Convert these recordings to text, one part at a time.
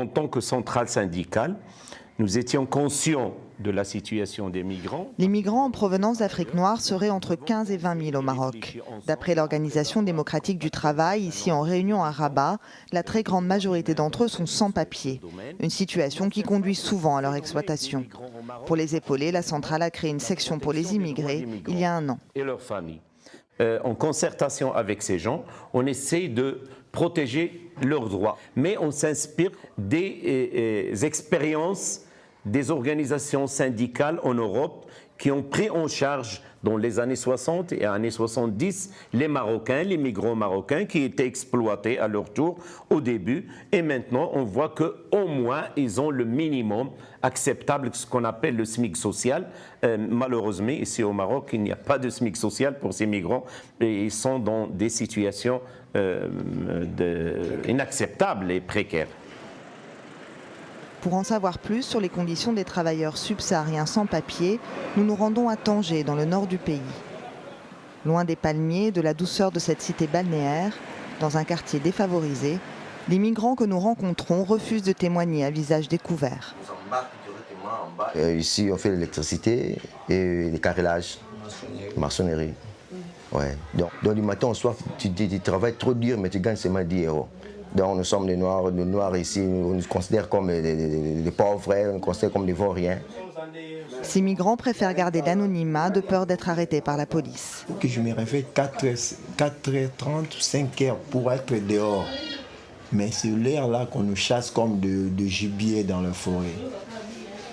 En tant que centrale syndicale, nous étions conscients de la situation des migrants. Les migrants en provenance d'Afrique noire seraient entre 15 et 20 000 au Maroc. D'après l'Organisation démocratique du travail, ici en Réunion à Rabat, la très grande majorité d'entre eux sont sans papier. Une situation qui conduit souvent à leur exploitation. Pour les épauler, la centrale a créé une section pour les immigrés il y a un an. Et leurs familles. En concertation avec ces gens, on essaie de protéger leurs droits. Mais on s'inspire des expériences des organisations syndicales en Europe qui ont pris en charge dans les années 60 et années 70 les Marocains, les migrants marocains qui étaient exploités à leur tour au début. Et maintenant, on voit qu'au moins, ils ont le minimum acceptable, ce qu'on appelle le SMIC social. Malheureusement, ici au Maroc, il n'y a pas de SMIC social pour ces migrants. Et ils sont dans des situations inacceptables et précaires. Pour en savoir plus sur les conditions des travailleurs subsahariens sans papier, nous nous rendons à Tanger, dans le nord du pays. Loin des palmiers et de la douceur de cette cité balnéaire, dans un quartier défavorisé, les migrants que nous rencontrons refusent de témoigner à visage découvert. Ici, on fait l'électricité et les carrelages, maçonnerie. Ouais. Donc du matin au soir, tu travailles trop dur, mais tu gagnes seulement 10 €. Donc nous sommes des Noirs ici, on nous considère comme des pauvres, on nous considère comme des vauriens. Ces migrants préfèrent garder l'anonymat de peur d'être arrêtés par la police. Que je me réveille 4h30, 5h pour être dehors. Mais c'est l'heure là qu'on nous chasse comme de gibier dans la forêt.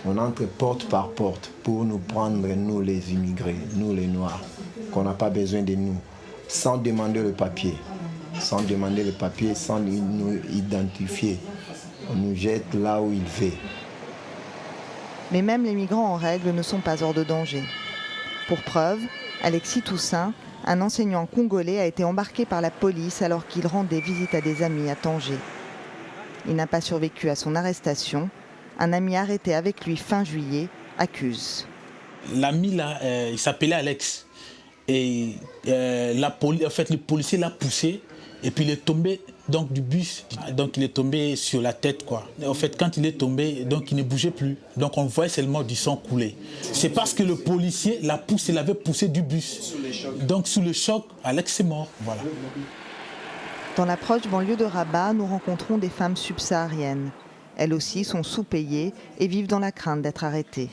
On entre porte par porte pour nous prendre, nous les immigrés, nous les Noirs, qu'on n'a pas besoin de nous, sans demander le papier. Sans demander le papier, sans nous identifier. On nous jette là où il veut. Mais même les migrants en règle ne sont pas hors de danger. Pour preuve, Alexis Toussaint, un enseignant congolais, a été embarqué par la police alors qu'il rendait visite à des amis à Tanger. Il n'a pas survécu à son arrestation. Un ami arrêté avec lui fin juillet accuse. L'ami là, il s'appelait Alex. Et le policier l'a poussé. Et puis il est tombé donc, du bus, donc il est tombé sur la tête quoi. En fait quand il est tombé, donc il ne bougeait plus. Donc on voyait seulement du sang couler. C'est parce que le policier l'a poussé, l'avait poussé du bus. Donc sous le choc, Alex est mort. Voilà. Dans la proche banlieue de Rabat, nous rencontrons des femmes subsahariennes. Elles aussi sont sous-payées et vivent dans la crainte d'être arrêtées.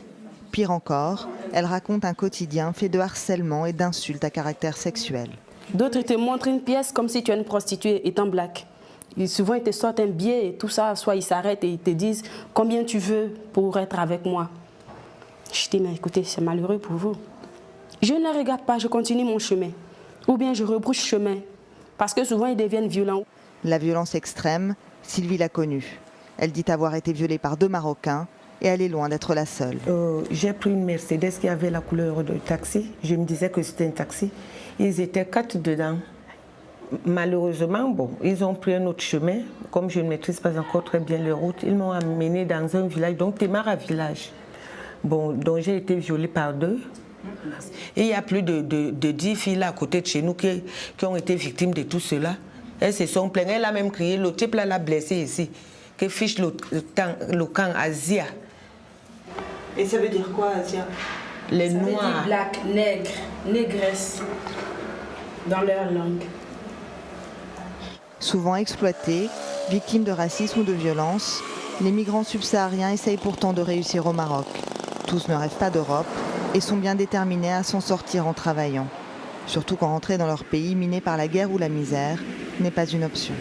Pire encore, elles racontent un quotidien fait de harcèlement et d'insultes à caractère sexuel. D'autres te montrent une pièce comme si tu es une prostituée étant black. Souvent, ils te sortent un billet et tout ça. Soit ils s'arrêtent et ils te disent combien tu veux pour être avec moi. Je dis, mais écoutez, c'est malheureux pour vous. Je ne regarde pas, je continue mon chemin. Ou bien je rebrouche chemin. Parce que souvent, ils deviennent violents. La violence extrême, Sylvie l'a connue. Elle dit avoir été violée par 2 Marocains et elle est loin d'être la seule. J'ai pris une Mercedes qui avait la couleur de taxi. Je me disais que c'était un taxi. Ils étaient 4 dedans. Malheureusement, bon, ils ont pris un autre chemin. Comme je ne maîtrise pas encore très bien les routes, ils m'ont amené dans un village, donc Témara village. Bon, donc j'ai été violée par 2. Et il y a plus de 10 filles là à côté de chez nous qui ont été victimes de tout cela. Elles se sont plaintes. Elle a même crié, le type là l'a blessé ici. Que fiche le camp Asia. Et ça veut dire quoi, Asia? Les ça Noirs. Ça veut dire black, nègre, négresse, dans leur langue. Souvent exploités, victimes de racisme ou de violence, les migrants subsahariens essayent pourtant de réussir au Maroc. Tous ne rêvent pas d'Europe et sont bien déterminés à s'en sortir en travaillant. Surtout quand rentrer dans leur pays miné par la guerre ou la misère n'est pas une option.